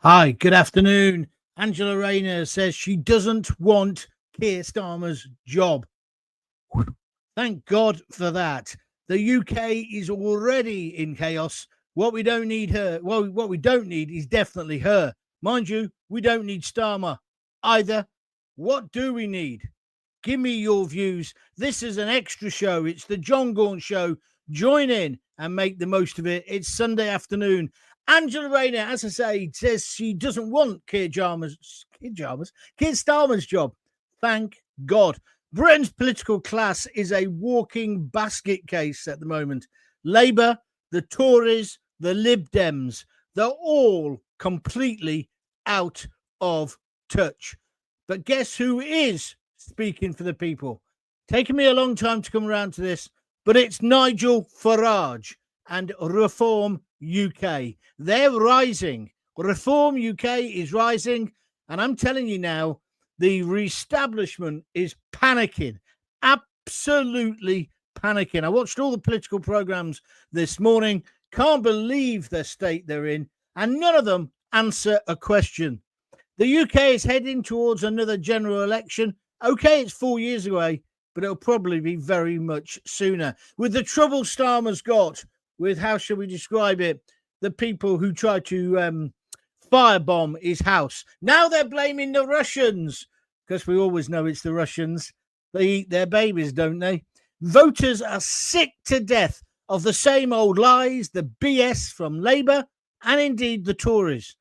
Hi, good afternoon. Angela Rayner says she doesn't want Keir Starmer's job. Thank God for that. The UK is already in chaos. What we don't need what we don't need is definitely her. Mind you, we don't need Starmer either. What do we need? Give me your views. This is an extra show. It's the Jon Gaunt show. Join in and make the most of it. It's Sunday afternoon. Angela Rayner, as I say, says she doesn't want Keir Starmer's job. Thank God. Britain's political class is a walking basket case at the moment. Labour, the Tories, the Lib Dems, they're all completely out of touch. But guess who is speaking for the people? Taken me a long time to come around to this, but it's Nigel Farage and Reform UK. They're rising. Reform UK is rising. And I'm telling you now, the re-establishment is panicking. Absolutely panicking. I watched all the political programs this morning. Can't believe the state they're in. And none of them answer a question. The UK is heading towards another general election. Okay, it's 4 years away, but it'll probably be very much sooner. With the trouble Starmer's got with, how shall we describe it, the people who tried to firebomb his house. Now they're blaming the Russians, because we always know it's the Russians. They eat their babies, don't they? Voters are sick to death of the same old lies, the BS from Labour and indeed the Tories.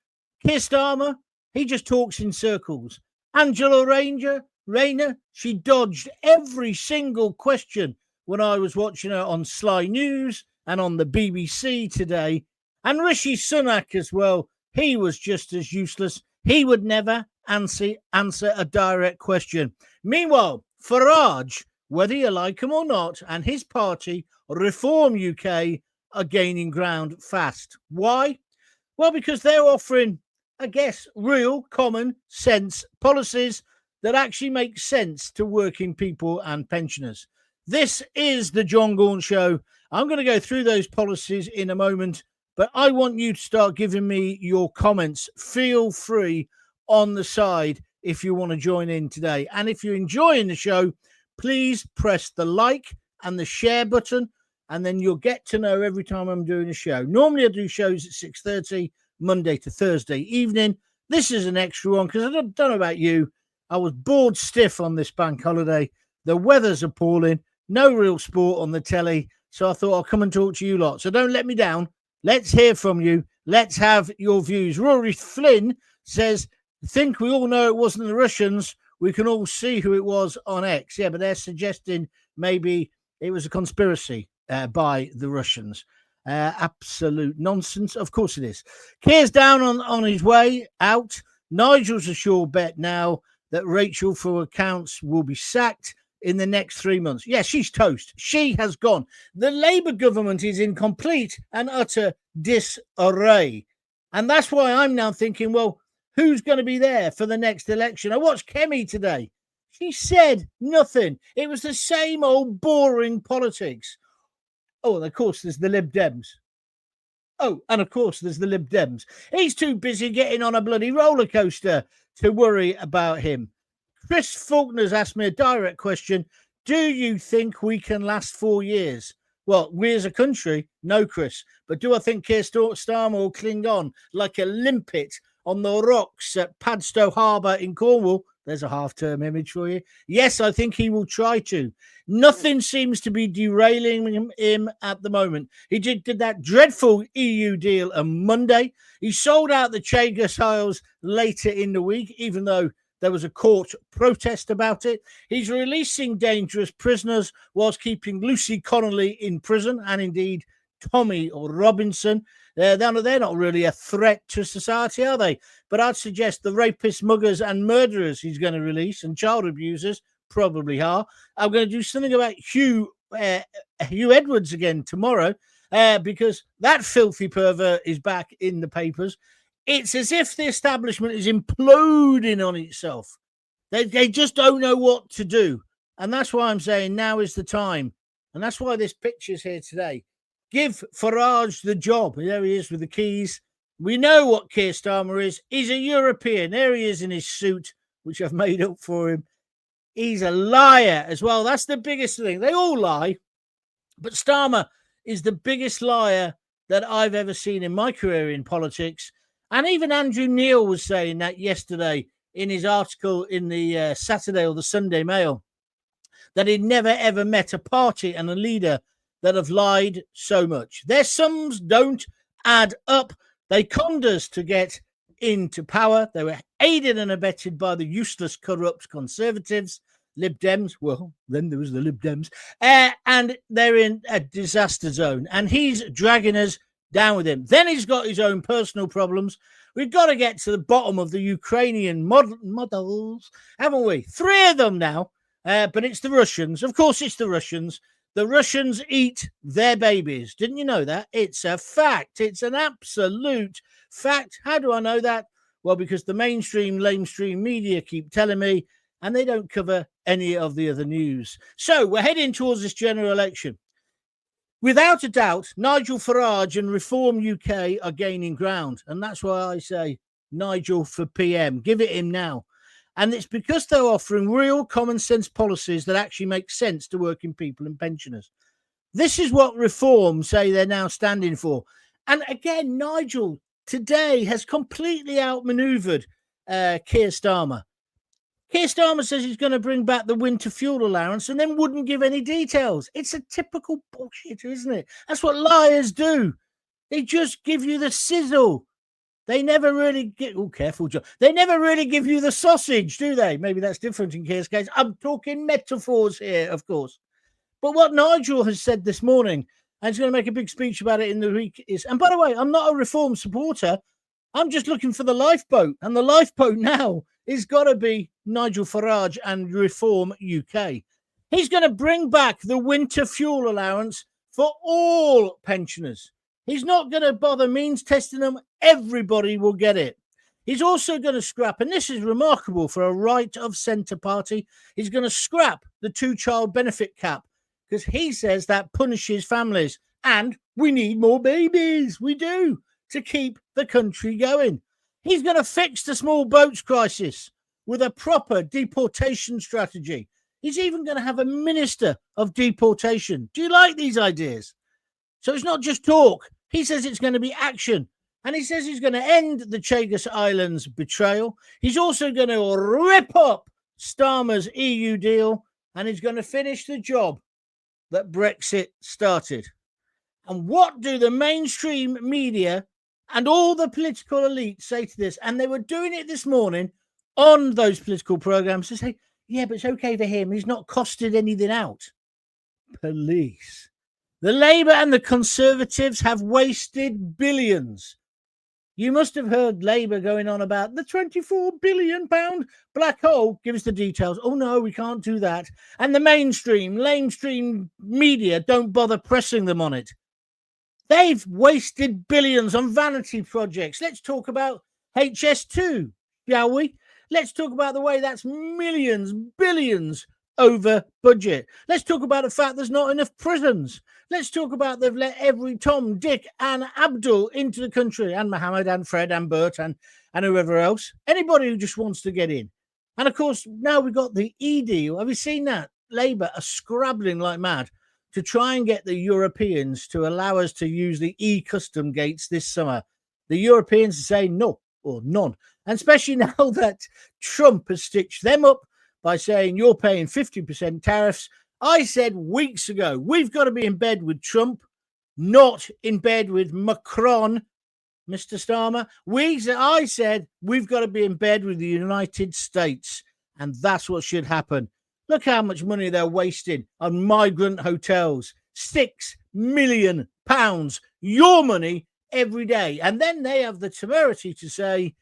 Keir Starmer, he just talks in circles. Angela Rayner, she dodged every single question when I was watching her on Sky News and on the BBC today. And Rishi Sunak as well, he was just as useless. He would never answer a direct question. Meanwhile, Farage, whether you like him or not, and his party, Reform UK, are gaining ground fast. Why? Well, because they're offering, I guess, real common sense policies that actually make sense to working people and pensioners. This is the Jon Gaunt Show. I'm going to go through those policies in a moment, but I want you to start giving me your comments. Feel free on the side if you want to join in today. And if you're enjoying the show, please press the like and the share button, and then you'll get to know every time I'm doing a show. Normally I do shows at 6:30, Monday to Thursday evening. This is an extra one because I don't know about you. I was bored stiff on this bank holiday. The weather's appalling. No real sport on the telly. So I thought I'll come and talk to you lot. So don't let me down. Let's hear from you. Let's have your views. Rory Flynn says, think we all know it wasn't the Russians. We can all see who it was on X. Yeah, but they're suggesting maybe it was a conspiracy by the Russians. Absolute nonsense. Of course it is. Keir's down on his way out. Nigel's a sure bet now that Rachel for accounts will be sacked in the next 3 months. Yeah, she's toast. She has gone. The Labour government is in complete and utter disarray. And that's why I'm now thinking, well, who's going to be there for the next election? I watched Kemi today. She said nothing. It was the same old boring politics. Oh, and of course, there's the Lib Dems. He's too busy getting on a bloody roller coaster to worry about him. Chris Faulkner's asked me a direct question. Do you think we can last 4 years? Well, we as a country, no, Chris. But do I think Keir Starmer will cling on like a limpet on the rocks at Padstow Harbour in Cornwall? There's a half-term image for you. Yes, I think he will try to. Nothing seems to be derailing him at the moment. He did that dreadful EU deal on Monday. He sold out the Chagas Isles later in the week, even though there was a court protest about it. He's releasing dangerous prisoners whilst keeping Lucy Connolly in prison, and indeed Tommy Robinson. They're not really a threat to society, are they? But I'd suggest the rapists, muggers and murderers he's going to release, and child abusers probably are. I'm going to do something about Hugh Edwards again tomorrow because that filthy pervert is back in the papers. It's as if the establishment is imploding on itself. They just don't know what to do. And that's why I'm saying now is the time. And that's why this picture's here today. Give Farage the job. There he is with the keys. We know what Keir Starmer is. He's a European. There he is in his suit, which I've made up for him. He's a liar as well. That's the biggest thing. They all lie. But Starmer is the biggest liar that I've ever seen in my career in politics. And even Andrew Neil was saying that yesterday in his article in the Saturday or the Sunday Mail, that he'd never, ever met a party and a leader that have lied so much. Their sums don't add up. They conned us to get into power. They were aided and abetted by the useless, corrupt Conservatives, Lib Dems. Well, then there was the Lib Dems. And they're in a disaster zone. And he's dragging us down with him. Then he's got his own personal problems. We've got to get to the bottom of the Ukrainian models, haven't we? 3 of them now. But it's the Russians. Of course, it's the Russians. The Russians eat their babies. Didn't you know that? It's a fact. It's an absolute fact. How do I know that? Well, because the lamestream media keep telling me, and they don't cover any of the other news. So we're heading towards this general election. Without a doubt, Nigel Farage and Reform UK are gaining ground. And that's why I say Nigel for PM. Give it him now. And it's because they're offering real common sense policies that actually make sense to working people and pensioners. This is what Reform say they're now standing for. And again, Nigel today has completely outmaneuvered Keir Starmer. Keir Starmer says he's going to bring back the Winter Fuel Allowance and then wouldn't give any details. It's a typical bullshit, isn't it? That's what liars do. They just give you the sizzle. They never really get... Oh, careful, John. They never really give you the sausage, do they? Maybe that's different in Keir's case. I'm talking metaphors here, of course. But what Nigel has said this morning, and he's going to make a big speech about it in the week, is... And by the way, I'm not a Reform supporter. I'm just looking for the lifeboat. And the lifeboat now is got to be Nigel Farage and Reform UK. He's going to bring back the Winter Fuel Allowance for all pensioners. He's not going to bother means testing them. Everybody will get it. He's also going to scrap, and this is remarkable for a right of centre party, he's going to scrap the 2-child benefit cap because he says that punishes families. And we need more babies. We do, to keep the country going. He's going to fix the small boats crisis with a proper deportation strategy. He's even going to have a minister of deportation. Do you like these ideas? So it's not just talk. He says it's going to be action. And he says he's going to end the Chagos Islands betrayal. He's also going to rip up Starmer's EU deal. And he's going to finish the job that Brexit started. And what do the mainstream media and all the political elites say to this? And they were doing it this morning on those political programs to say, yeah, but it's okay for him. He's not costed anything out. Police. The Labour and the Conservatives have wasted billions. You must have heard Labour going on about the £24 billion black hole. Give us the details. Oh, no, we can't do that. And the lamestream media don't bother pressing them on it. They've wasted billions on vanity projects. Let's talk about HS2, shall we? Let's talk about the way that's millions, billions over budget. Let's talk about the fact there's not enough prisons. Let's talk about they've let every Tom, Dick and Abdul into the country, and Mohammed and Fred and Bert and whoever else. Anybody who just wants to get in. And of course, now we've got the E-deal. Have you seen that? Labour are scrabbling like mad to try and get the Europeans to allow us to use the e-custom gates this summer. The Europeans say no or none. And especially now that Trump has stitched them up by saying you're paying 50% tariffs. I said weeks ago, we've got to be in bed with Trump, not in bed with Macron, Mr. Starmer. I said we've got to be in bed with the United States, and that's what should happen. Look how much money they're wasting on migrant hotels. £6 million, your money every day. And then they have the temerity to say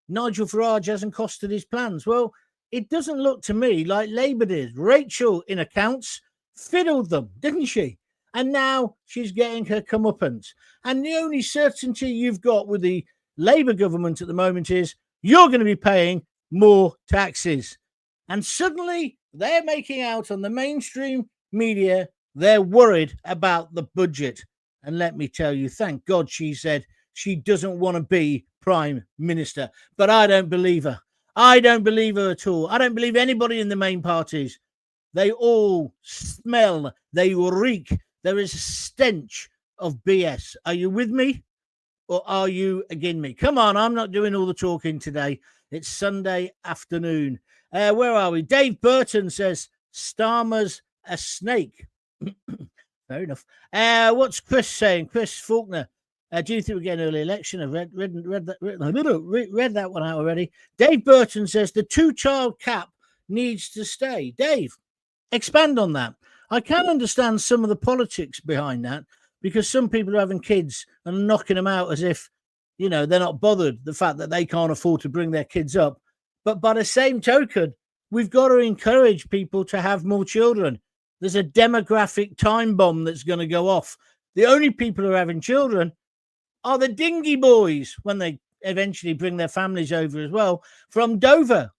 Nigel Farage hasn't costed his plans. Well, it doesn't look to me like Labour did. Rachel, in accounts, fiddled them, didn't she? And now she's getting her comeuppance. And the only certainty you've got with the Labour government at the moment is you're going to be paying more taxes. And suddenly they're making out on the mainstream media, they're worried about the budget. And let me tell you, thank God she said she doesn't want to be Prime Minister. But I don't believe her. I don't believe her at all. I don't believe anybody in the main parties. They all smell. They reek. There is a stench of BS. Are you with me or are you against me? Come on, I'm not doing all the talking today. It's Sunday afternoon. Where are we? Dave Burton says, Starmer's a snake. Fair enough. What's Chris saying? Chris Faulkner. Do you think we get an early election? I've read that one out already. Dave Burton says the 2-child cap needs to stay. Dave, expand on that. I can understand some of the politics behind that because some people are having kids and knocking them out as if, you know, they're not bothered, the fact that they can't afford to bring their kids up. But by the same token, we've got to encourage people to have more children. There's a demographic time bomb that's going to go off. The only people who are having children are the dingy boys when they eventually bring their families over as well from Dover.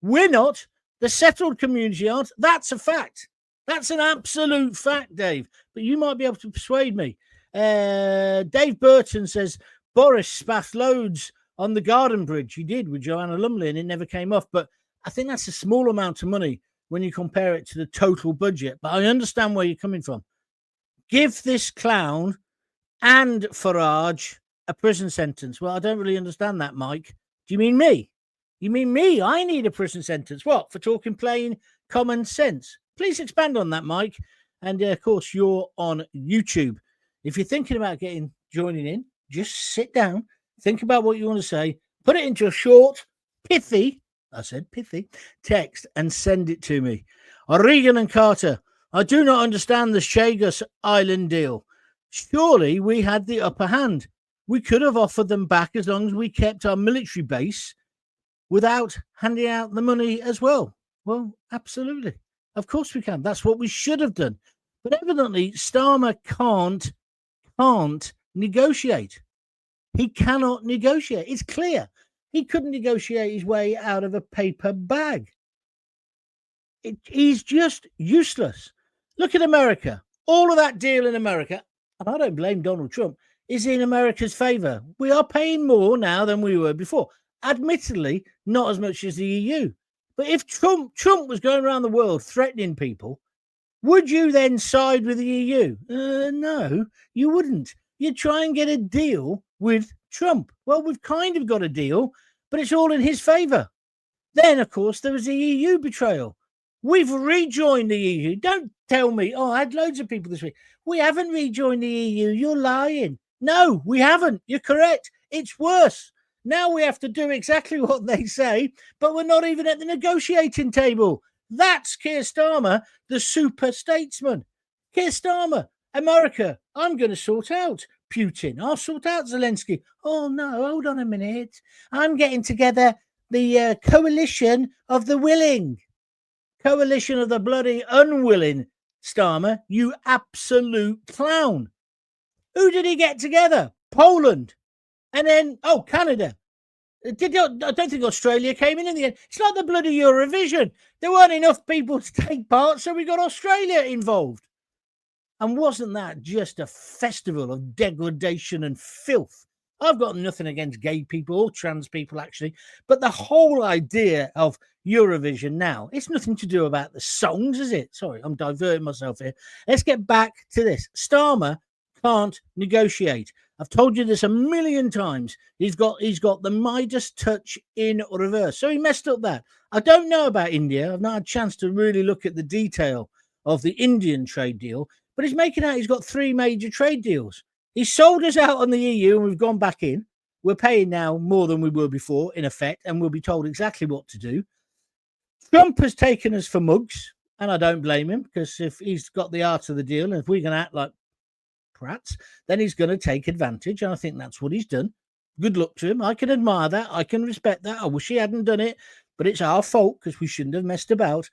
We're not. The settled community aren't. That's a fact. That's an absolute fact, Dave. But you might be able to persuade me. Dave Burton says Boris spaffed loads on the Garden Bridge. He did with Joanna Lumley and it never came off. But I think that's a small amount of money when you compare it to the total budget. But I understand where you're coming from. Give this clown and Farage a prison sentence. Well, I don't really understand that, Mike. Do you mean me? You mean me? I need a prison sentence. What? For talking plain common sense? Please expand on that, Mike. And of course, you're on YouTube. If you're thinking about joining in, just sit down, think about what you want to say, put it into a short, pithy text and send it to me. Regan and Carter, I do not understand the Chagos Island deal. Surely we had the upper hand. We could have offered them back as long as we kept our military base without handing out the money as well. Well, absolutely. Of course we can. That's what we should have done. But evidently, Starmer can't negotiate. He cannot negotiate. It's clear. He couldn't negotiate his way out of a paper bag. He's just useless. Look at America. All of that deal in America, and I don't blame Donald Trump, is in America's favor. We are paying more now than we were before. Admittedly, not as much as the EU. But if Trump was going around the world threatening people, would you then side with the EU? No, you wouldn't. You'd try and get a deal with Trump. Well, we've kind of got a deal, but it's all in his favor. Then, of course, there was the EU betrayal. We've rejoined the EU. Don't tell me, I had loads of people this week. We haven't rejoined the EU. You're lying. No, we haven't. You're correct. It's worse. Now we have to do exactly what they say, but we're not even at the negotiating table. That's Keir Starmer, the super statesman. Keir Starmer, America, I'm going to sort out Putin. I'll sort out Zelensky. Oh, no, hold on a minute. I'm getting together the coalition of the willing. Coalition of the bloody unwilling, Starmer, you absolute clown. Who did he get together? Poland. And then, Canada. I don't think Australia came in the end. It's like the bloody Eurovision. There weren't enough people to take part, so we got Australia involved. And wasn't that just a festival of degradation and filth? I've got nothing against gay people or trans people, actually. But the whole idea of Eurovision now, it's nothing to do about the songs, is it? Sorry, I'm diverting myself here. Let's get back to this. Starmer can't negotiate. I've told you this a million times. He's got the Midas touch in reverse. So he messed up that. I don't know about India. I've not had a chance to really look at the detail of the Indian trade deal, but he's making out he's got 3 major trade deals. He sold us out on the EU and we've gone back in. We're paying now more than we were before, in effect, and we'll be told exactly what to do. Trump has taken us for mugs, and I don't blame him, because if he's got the art of the deal, and if we're going to act like prats, then he's going to take advantage, and I think that's what he's done. Good luck to him. I can admire that. I can respect that. I wish he hadn't done it, but it's our fault because we shouldn't have messed about.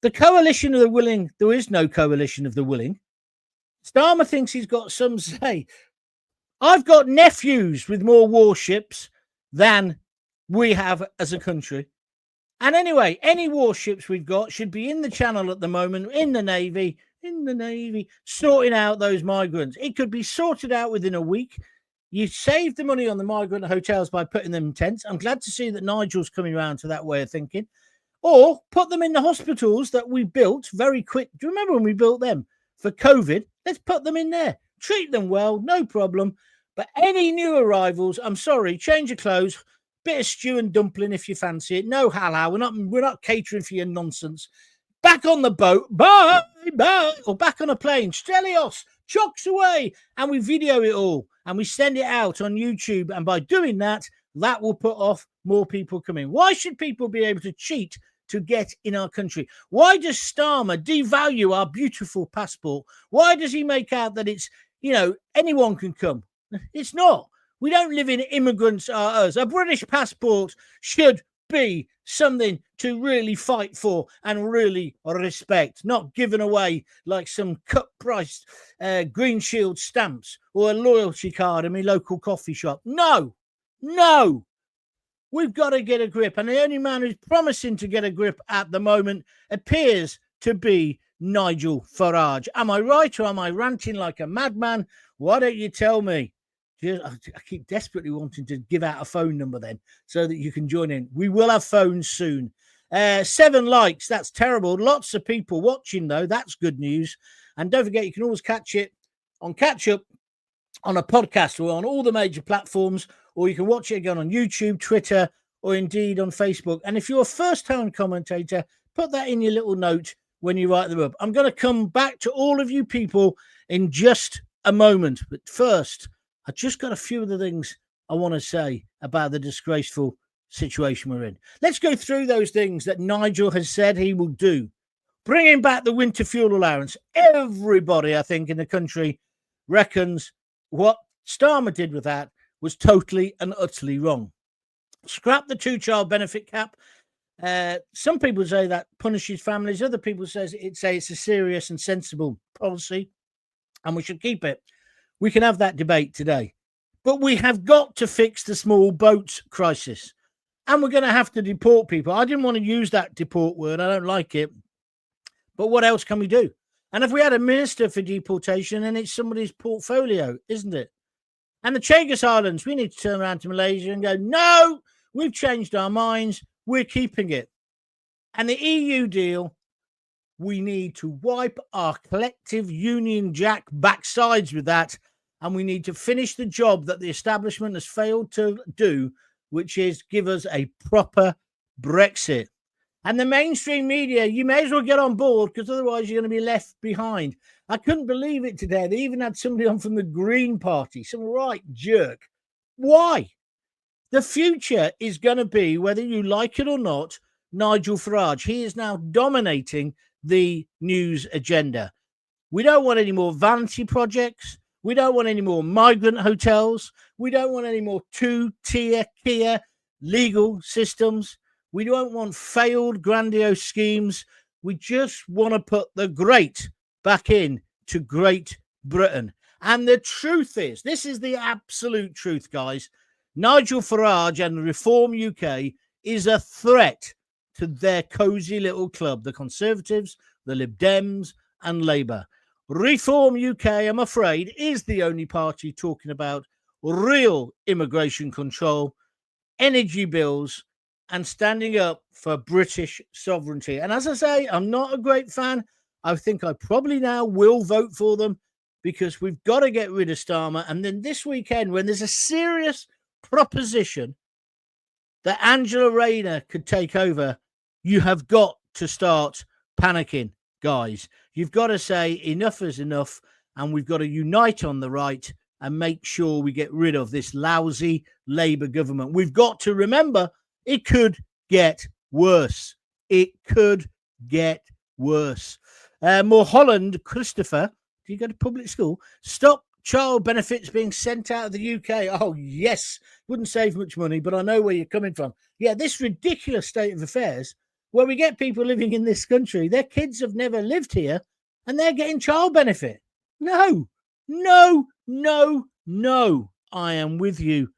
The coalition of the willing, there is no coalition of the willing. Starmer thinks he's got some say. I've got nephews with more warships than we have as a country. And anyway, any warships we've got should be in the Channel at the moment, in the Navy, sorting out those migrants. It could be sorted out within a week. You save the money on the migrant hotels by putting them in tents. I'm glad to see that Nigel's coming around to that way of thinking. Or put them in the hospitals that we built very quick. Do you remember when we built them for COVID? Let's put them in there. Treat them well, no problem. But any new arrivals, I'm sorry, change your clothes, bit of stew and dumpling if you fancy it. No halal. We're not catering for your nonsense. Back on the boat, bye, or back on a plane, Stelios, chocks away, and we video it all and we send it out on YouTube. And by doing that, that will put off more people coming. Why should people be able to cheat to get in our country? Why does Starmer devalue our beautiful passport? Why does he make out that it's, anyone can come? It's not. We don't live in immigrants are us. A British passport should be something to really fight for and really respect, not given away like some cut-priced Green Shield stamps or a loyalty card in my local coffee shop. No. We've got to get a grip. And the only man who's promising to get a grip at the moment appears to be Nigel Farage. Am I right or am I ranting like a madman? Why don't you tell me? I keep desperately wanting to give out a phone number then so that you can join in. We will have phones soon. 7 likes. That's terrible. Lots of people watching, though. That's good news. And don't forget, you can always catch it on Catch Up on a podcast or on all the major platforms, or you can watch it again on YouTube, Twitter, or indeed on Facebook. And if you're a first-time commentator, put that in your little note when you write them up. I'm going to come back to all of you people in just a moment. But first, I just got a few of the things I want to say about the disgraceful situation we're in. Let's go through those things that Nigel has said he will do. Bringing back the Winter Fuel Allowance. Everybody, I think, in the country reckons what Starmer did with that was totally and utterly wrong. Scrap the 2-child benefit cap. Some people say that punishes families. Other people say it's a serious and sensible policy, and we should keep it. We can have that debate today. But we have got to fix the small boats crisis. And we're going to have to deport people. I didn't want to use that deport word. I don't like it. But what else can we do? And if we had a minister for deportation, then it's somebody's portfolio, isn't it? And the Chagos Islands, we need to turn around to Malaysia and go, no, we've changed our minds. We're keeping it. And the EU deal, we need to wipe our collective Union Jack backsides with that. And we need to finish the job that the establishment has failed to do, which is give us a proper Brexit. And the mainstream media, you may as well get on board because otherwise you're going to be left behind. I couldn't believe it today. They even had somebody on from the Green Party, some right jerk. Why? The future is going to be, whether you like it or not, Nigel Farage. He is now dominating the news agenda. We don't want any more vanity projects. We don't want any more migrant hotels. We don't want any more 2-tier Kia legal systems. We don't want failed grandiose schemes. We just want to put the great back in to Great Britain. And the truth is, this is the absolute truth, guys. Nigel Farage and Reform UK is a threat to their cosy little club, the Conservatives, the Lib Dems and Labour. Reform UK, I'm afraid, is the only party talking about real immigration control, energy bills, and standing up for British sovereignty. And as I say, I'm not a great fan. I think I probably now will vote for them because we've got to get rid of Starmer. And then this weekend, when there's a serious proposition that Angela Rayner could take over, you have got to start panicking, guys. You've got to say enough is enough, and we've got to unite on the right and make sure we get rid of this lousy Labour government. We've got to remember it could get worse. It could get worse. Mulholland, Christopher, do you go to public school? Stop child benefits being sent out of the UK. Oh, yes. Wouldn't save much money, but I know where you're coming from. Yeah, this ridiculous state of affairs where we get people living in this country, their kids have never lived here, and they're getting child benefit. No. I am with you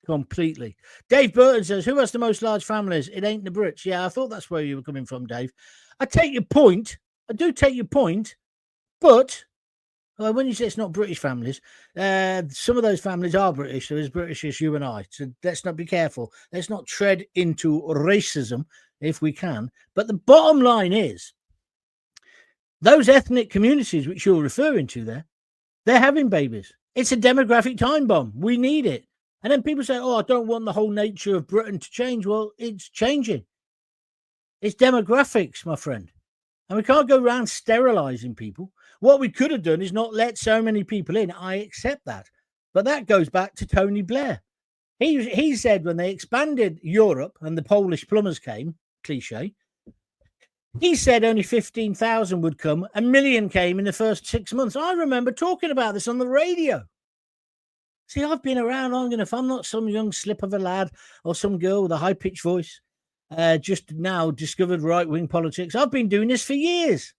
completely. Dave Burton says, who has the most large families? It ain't the Brits. Yeah, I thought that's where you were coming from, Dave. I take your point. I do take your point, but Well, when you say it's not British families, some of those families are British. They're as British as you and I. So let's not be careful. Let's not tread into racism if we can. But the bottom line is, those ethnic communities which you're referring to there, they're having babies. It's a demographic time bomb. We need it. And then people say, oh, I don't want the whole nature of Britain to change. Well, it's changing. It's demographics, my friend. And we can't go around sterilizing people. What we could have done is not let so many people in. I accept that. But that goes back to Tony Blair. He said when they expanded Europe and the Polish plumbers came, cliche, he said only 15,000 would come. 1 million came in the first 6 months. I remember talking about this on the radio. See, I've been around long enough. I'm not some young slip of a lad or some girl with a high-pitched voice. Just now discovered right-wing politics. I've been doing this for years.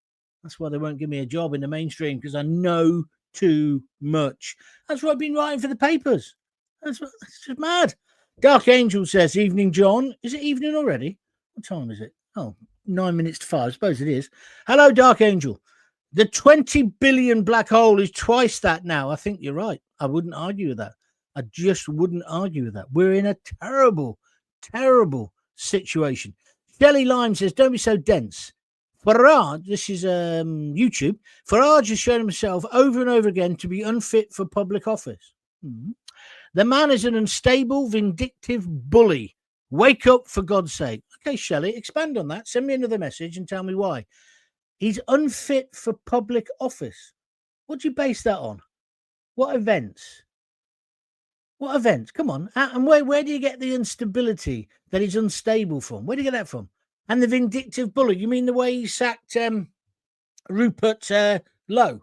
That's why they won't give me a job in the mainstream, because I know too much. That's why I've been writing for the papers. That's just mad. Dark Angel says, evening, John. Is it evening already? What time is it? Oh, 9 minutes to 5. I suppose it is. Hello, Dark Angel. The 20 billion black hole is twice that now. I think you're right. I wouldn't argue with that. I just wouldn't argue with that. We're in a terrible, terrible situation. Shelley Lime says, don't be so dense. Farage, this is YouTube, Farage has shown himself over and over again to be unfit for public office. The man is an unstable, vindictive bully. Wake up, for God's sake. Okay, Shelley, expand on that. Send me another message and tell me why. He's unfit for public office. What do you base that on? What events? What events? Come on. And where do you get the instability that he's unstable from? Where do you get that from? And the vindictive bully, you mean the way he sacked Rupert Lowe?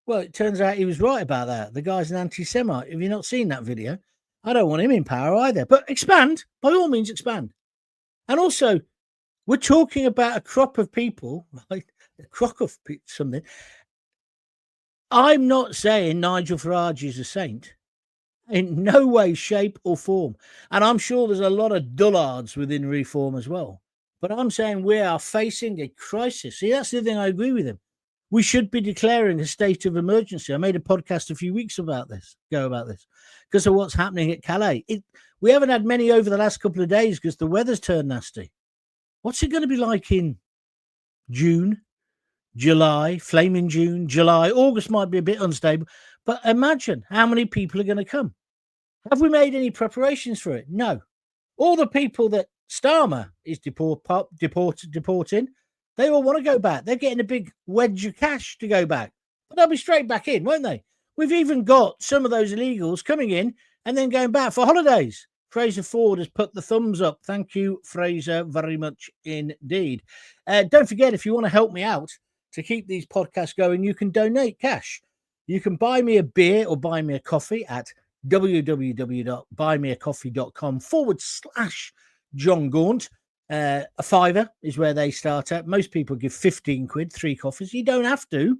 Well, it turns out he was right about that. The guy's an anti-Semite. Have you not seen that video? I don't want him in power either. But expand. By all means, expand. And also, we're talking about a crop of people, like a crock of something. I'm not saying Nigel Farage is a saint. In no way, shape or form. And I'm sure there's a lot of dullards within Reform as well. But I'm saying we are facing a crisis. See, that's the thing. I agree with him. We should be declaring a state of emergency. I made a podcast a few weeks about this, because of what's happening at Calais. We haven't had many over the last couple of days because the weather's turned nasty. What's it going to be like in June, July, flaming June, July? August might be a bit unstable. But imagine how many people are going to come. Have we made any preparations for it? No. All the people that Starmer is deporting, they all want to go back. They're getting a big wedge of cash to go back. But they'll be straight back in, won't they? We've even got some of those illegals coming in and then going back for holidays. Fraser Ford has put the thumbs up. Thank you, Fraser, very much indeed. Don't forget, if you want to help me out to keep these podcasts going, you can donate cash. You can buy me a beer or buy me a coffee at www.buymeacoffee.com/Jon Gaunt. A $5 is where they start at. Most people give 15 quid, 3 coffees. You don't have to,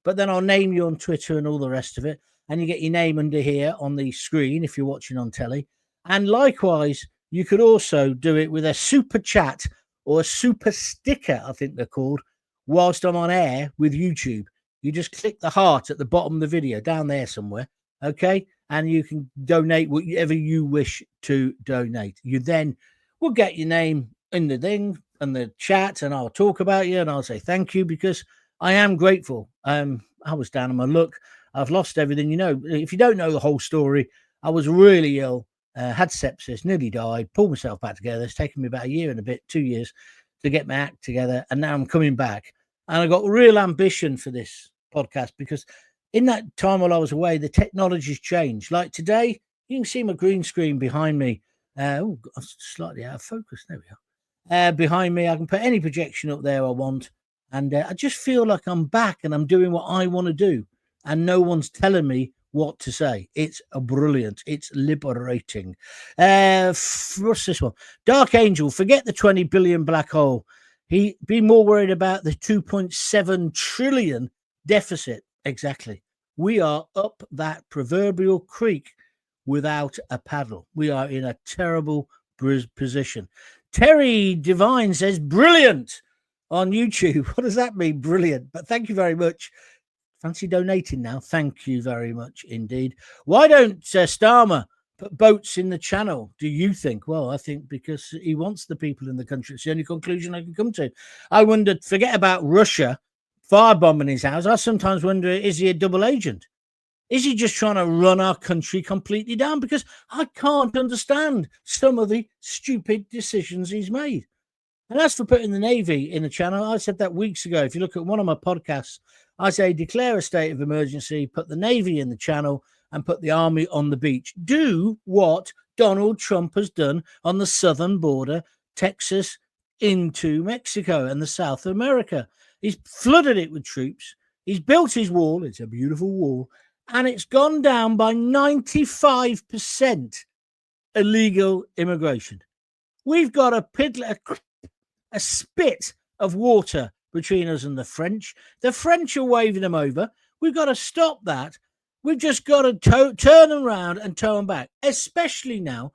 but then I'll name you on Twitter and all the rest of it. And you get your name under here on the screen if you're watching on telly. And likewise, you could also do it with a super chat or a super sticker, I think they're called, whilst I'm on air with YouTube. You just click the heart at the bottom of the video, down there somewhere, okay? And you can donate whatever you wish to donate. You then will get your name in the thing and the chat, and I'll talk about you, and I'll say thank you, because I am grateful. I was down on my luck. I've lost everything. You know, if you don't know the whole story, I was really ill, had sepsis, nearly died, pulled myself back together. It's taken me about a year and a bit, 2 years, to get my act together, and now I'm coming back. And I got real ambition for this podcast, because in that time while I was away, the technology's changed. Like today, you can see my green screen behind me. I'm slightly out of focus. There we are. Behind me, I can put any projection up there I want. And I just feel like I'm back and I'm doing what I want to do. And no one's telling me what to say. It's brilliant. It's liberating. What's this one? Dark Angel, forget the 20 billion black hole. He be more worried about the 2.7 trillion deficit. Exactly. We are up that proverbial creek without a paddle. We are in a terrible position. Terry Divine says, brilliant on YouTube. What does that mean? Brilliant. But thank you very much Fancy donating now? Thank you very much indeed. Why don't Starmer put boats in the channel, do you think? Well, I think because he wants the people in the country. It's the only conclusion I can come to. I wondered, forget about Russia firebombing his house. I sometimes wonder, is he a double agent? Is he just trying to run our country completely down? Because I can't understand some of the stupid decisions he's made. And as for putting the Navy in the channel, I said that weeks ago. If you look at one of my podcasts, I say declare a state of emergency, put the Navy in the channel, and put the army on the beach. Do what Donald Trump has done on the southern border, Texas into Mexico and the South America. He's flooded it with troops. He's built his wall. It's a beautiful wall. And it's gone down by 95% illegal immigration. We've got a spit of water between us and the French. The French are waving them over. We've got to stop that. We've just got to turn them around and tow them back, especially now.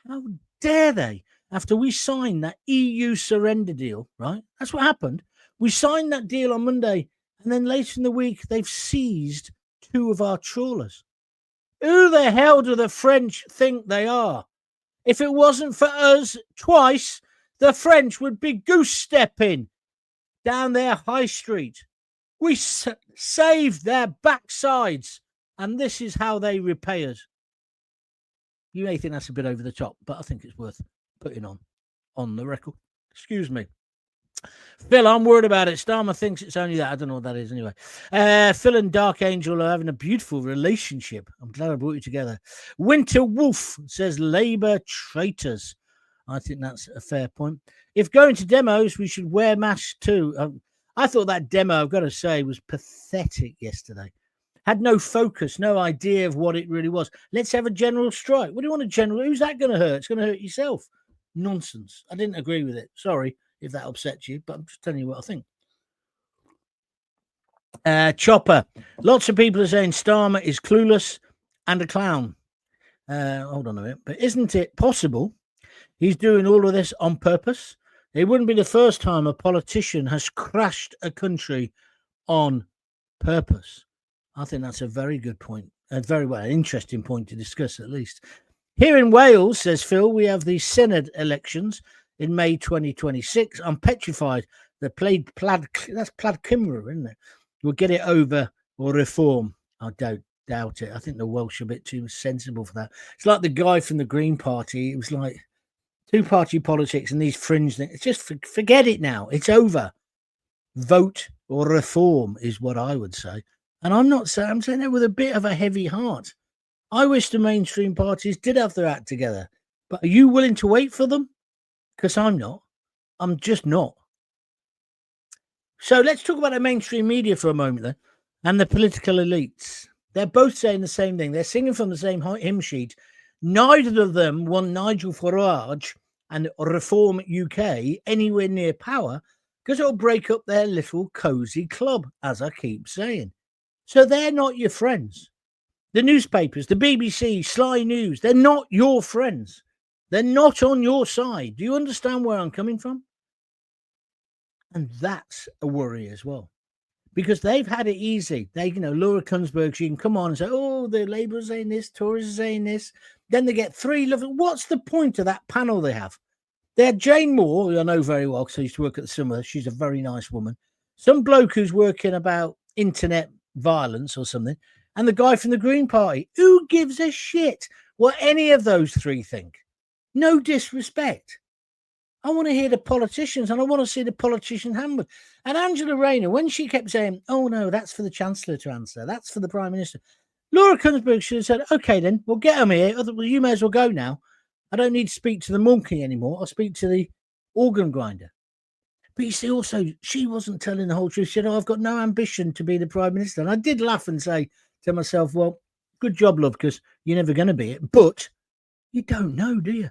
How dare they? After we signed that EU surrender deal, right? That's what happened. We signed that deal on Monday, and then later in the week, they've seized 2 of our trawlers. Who the hell do the French think they are? If it wasn't for us twice, the French would be goose-stepping down their high street. We saved their backsides, and this is how they repay us. You may think that's a bit over the top, but I think it's worth putting on the record. Excuse me. Phil, I'm worried about it. Starmer thinks it's only that. I don't know what that is anyway. Phil and Dark Angel are having a beautiful relationship. I'm glad I brought you together. Winter Wolf says Labour traitors. I think that's a fair point. If going to demos, we should wear masks too. I thought that demo, I've got to say, was pathetic yesterday. Had no focus, no idea of what it really was. Let's have a general strike. What do you want a general? Who's that going to hurt? It's going to hurt yourself. Nonsense. I didn't agree with it. Sorry if that upsets you, but I'm just telling you what I think. Chopper. Lots of people are saying Starmer is clueless and a clown. Hold on a minute. But isn't it possible he's doing all of this on purpose? It wouldn't be the first time a politician has crashed a country on purpose. I think that's a very good point. A very an interesting point to discuss, at least. Here in Wales, says Phil, we have the Senedd elections in May 2026. I'm petrified that that's Plaid Cymru, isn't it? We'll get it over or reform. I doubt it. I think the Welsh are a bit too sensible for that. It's like the guy from the Green Party. It was like two-party politics and these fringe things. It's just forget it now. It's over. Vote or reform is what I would say. And I'm saying that with a bit of a heavy heart. I wish the mainstream parties did have their act together. But are you willing to wait for them? Because I'm not. I'm just not. So let's talk about the mainstream media for a moment, then, and the political elites. They're both saying the same thing. They're singing from the same hymn sheet. Neither of them want Nigel Farage and Reform UK anywhere near power because it'll break up their little cosy club, as I keep saying. So they're not your friends. The newspapers, the BBC, Sly News, they're not your friends. They're not on your side. Do you understand where I'm coming from? And that's a worry as well. Because they've had it easy. Laura Kunsberg, she can come on and say, oh, the Labour are saying this, Tories are saying this. Then they get 3 lovely. What's the point of that panel they have? They had Jane Moore, who I know very well because I used to work at the Summer. She's a very nice woman. Some bloke who's working about internet violence or something. And the guy from the Green Party. Who gives a shit what any of those 3 think? No disrespect. I want to hear the politicians and I want to see the politician handbook. And Angela Rayner, when she kept saying, oh, no, that's for the Chancellor to answer. That's for the Prime Minister. Laura Kunsberg should have said, OK, then we'll get them here. Well, you may as well go now. I don't need to speak to the monkey anymore. I'll speak to the organ grinder. But you see, also, she wasn't telling the whole truth. She said, oh, I've got no ambition to be the Prime Minister. And I did laugh and say to myself, well, good job, love, because you're never going to be it. But you don't know, do you?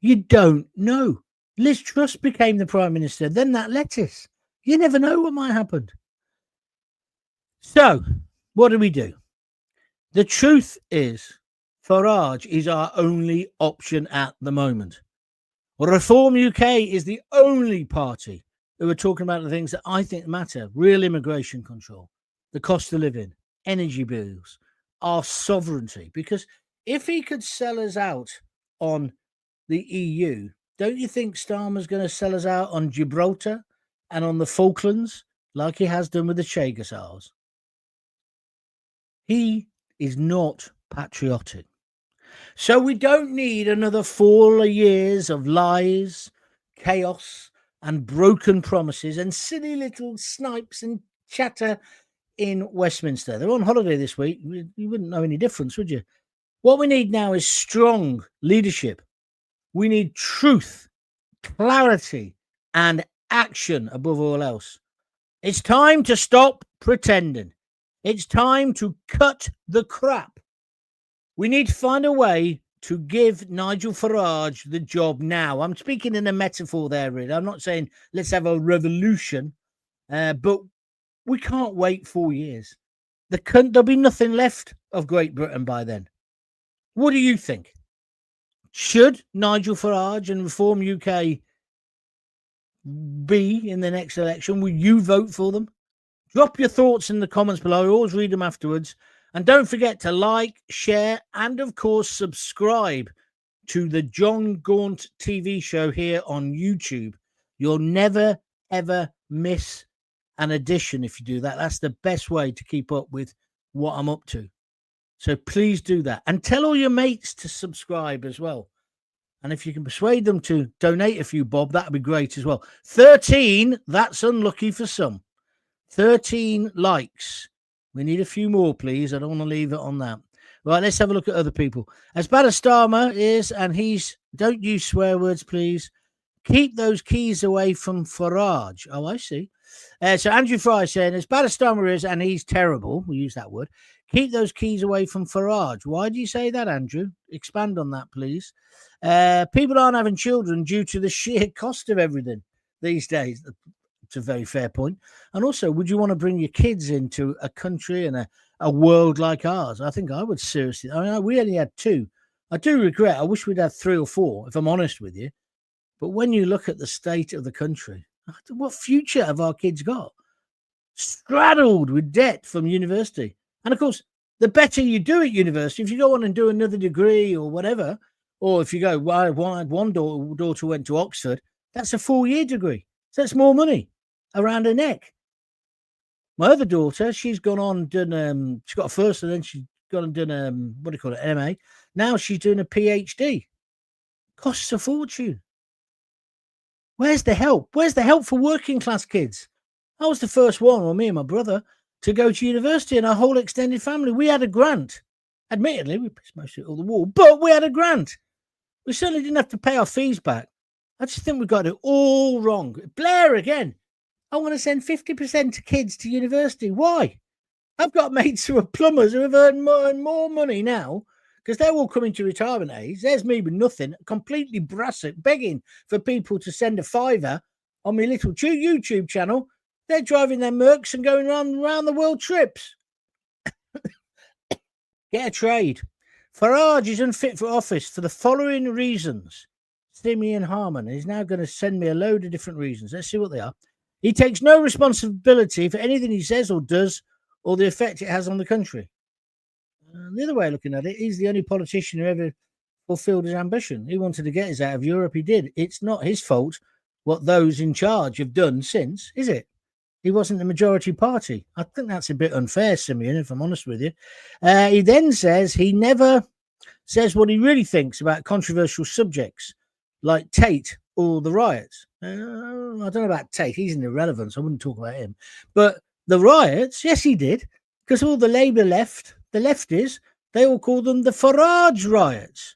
You don't know. Liz Truss became the Prime Minister, then that lettuce. You never know what might happen. So, what do we do? The truth is, Farage is our only option at the moment. Reform UK is the only party who are talking about the things that I think matter. Real immigration control. the cost of living, energy bills, our sovereignty. Because if he could sell us out on the EU, don't you think Starmer's going to sell us out on Gibraltar and on the Falklands like he has done with the Chegasars? He is not patriotic. So we don't need another 4 years of lies, chaos, and broken promises and silly little snipes and chatter in Westminster. They're on holiday this week. You wouldn't know any difference, would you? What we need now is strong leadership. We need truth, clarity, and action above all else. It's time to stop pretending. It's time to cut the crap. We need to find a way to give Nigel Farage the job now. I'm speaking in a metaphor there, really. I'm not saying let's have a revolution, but we can't wait 4 years. There'll be nothing left of Great Britain by then. What do you think? Should Nigel Farage and Reform UK be in the next election? Will you vote for them? Drop your thoughts in the comments below. I always read them afterwards. And don't forget to like, share, and of course, subscribe to the Jon Gaunt TV show here on YouTube. You'll never, ever miss an edition if you do that. That's the best way to keep up with what I'm up to. So please do that. And tell all your mates to subscribe as well. And if you can persuade them to donate a few bob, that would be great as well. 13, that's unlucky for some. 13 likes. We need a few more, please. I don't want to leave it on that. Right, let's have a look at other people. As bad as Starmer is, and don't use swear words, please. Keep those keys away from Farage. Oh, I see. So Andrew Fry saying, as bad as Starmer is, and he's terrible, we use that word, keep those keys away from Farage. Why do you say that, Andrew? Expand on that, please. People aren't having children due to the sheer cost of everything these days. It's a very fair point. And also, would you want to bring your kids into a country and a world like ours? I think I would seriously. I mean, we only had 2. I do regret. I wish we'd had 3 or 4, if I'm honest with you. But when you look at the state of the country, what future have our kids got? Straddled with debt from university. And of course, the better you do at university, if you go on and do another degree or whatever, or if you go, well, one daughter went to Oxford, that's a 4-year degree. So that's more money around her neck. My other daughter, she's gone on and done, she got a first and then she's gone and done, what do you call it, MA. Now she's doing a PhD. Costs a fortune. Where's the help? Where's the help for working class kids? I was the first one, or me and my brother, to go to university, and our whole extended family. We had a grant. Admittedly, we pissed most of it all the wall, but we had a grant. We certainly didn't have to pay our fees back. I just think we got it all wrong. Blair again. I want to send 50% of kids to university. Why? I've got mates who are plumbers who have earned more money now because they're all coming to retirement age. There's me with nothing, completely brassic, begging for people to send a £5 on my little YouTube channel. They're driving their Mercs and going around the world trips. Get a trade. Farage is unfit for office for the following reasons. Simeon Harman is now going to send me a load of different reasons. Let's see what they are. He takes no responsibility for anything he says or does or the effect it has on the country. The other way of looking at it, he's the only politician who ever fulfilled his ambition. He wanted to get us out of Europe. He did. It's not his fault what those in charge have done since, is it? He wasn't the majority party. I think that's a bit unfair, Simeon, if I'm honest with you. He then says he never says what he really thinks about controversial subjects like Tate or the riots. I don't know about Tate. He's an irrelevance. I wouldn't talk about him. But the riots, yes, he did, because all the Labour the lefties, they all call them the Farage riots.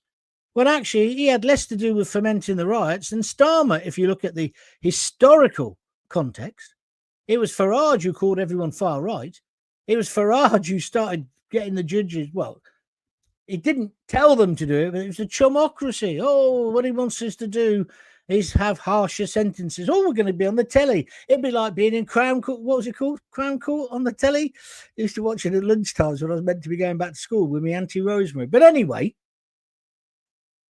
Well, actually, he had less to do with fomenting the riots than Starmer, if you look at the historical context. It was Farage who called everyone far right. It was Farage who started getting the judges. Well, he didn't tell them to do it, but it was a chumocracy. Oh, what he wants us to do is have harsher sentences. Oh, we're going to be on the telly. It'd be like being in Crown Court. What was it called? Crown Court on the telly? I used to watch it at lunchtimes when I was meant to be going back to school with my Auntie Rosemary. But anyway,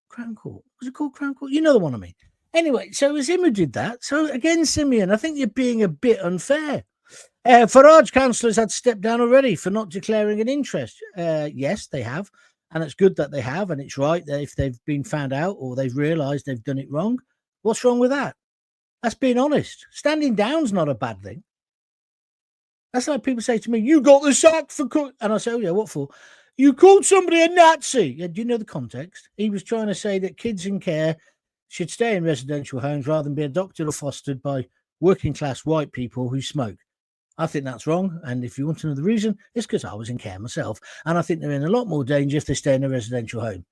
Crown Court. Was it called Crown Court? You know the one I mean. Anyway, so it was him who did that. So again, Simeon, I think you're being a bit unfair. Farage councillors had stepped down already for not declaring an interest. Yes, they have. And it's good that they have. And it's right that if they've been found out or they've realised they've done it wrong, what's wrong with that? That's being honest. Standing down's not a bad thing. That's like people say to me, you got the sack for... And I say, oh, yeah, what for? You called somebody a Nazi. Yeah, do you know the context? He was trying to say that kids in care should stay in residential homes rather than be adopted or fostered by working class white people who smoke. I think that's wrong. And if you want to know the reason, it's because I was in care myself. And I think they're in a lot more danger if they stay in a residential home.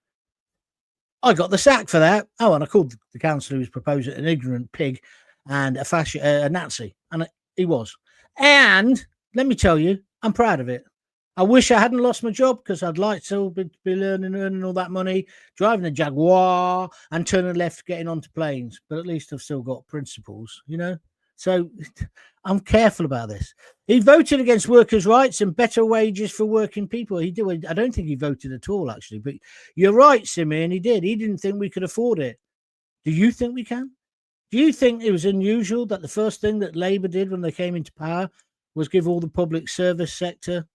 I got the sack for that. Oh, and I called the councillor who's proposed it an ignorant pig and a Nazi. And he was. And let me tell you, I'm proud of it. I wish I hadn't lost my job because I'd like to be earning all that money, driving a Jaguar and turning left, getting onto planes. But at least I've still got principles, you know? So I'm careful about this. He voted against workers' rights and better wages for working people. He did. I don't think he voted at all, actually. But you're right, Simeon, he did. He didn't think we could afford it. Do you think we can? Do you think it was unusual that the first thing that Labour did when they came into power was give all the public service sector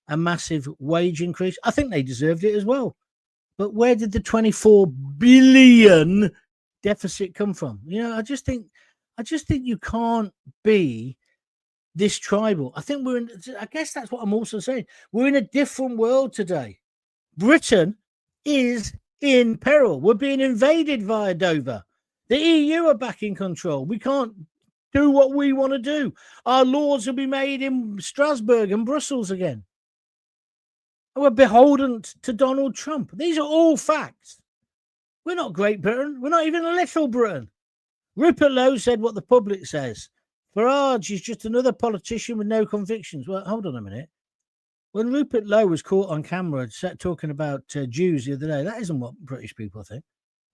a massive wage increase? I think they deserved it as well. But where did the 24 billion deficit come from? You know, I just think you can't be this tribal. I guess that's what I'm also saying. We're in a different world today. Britain is in peril. We're being invaded via Dover. The EU are back in control. We can't do what we want to do. Our laws will be made in Strasbourg and Brussels again. We're beholden to Donald Trump. These are all facts. We're not Great Britain. We're not even a little Britain. Rupert Lowe said what the public says. Farage is just another politician with no convictions. Well, hold on a minute. When Rupert Lowe was caught on camera talking about Jews the other day, that isn't what British people think.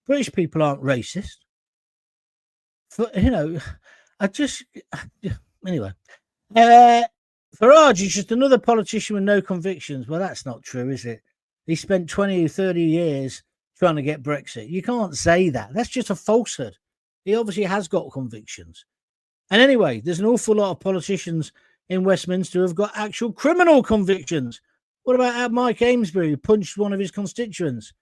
British people aren't racist. Anyway. Farage is just another politician with no convictions. Well, that's not true, is it? He spent 20 or 30 years trying to get Brexit. You can't say that. That's just a falsehood. He obviously has got convictions. And anyway, there's an awful lot of politicians in Westminster who have got actual criminal convictions. What about Mike Amesbury, who punched one of his constituents?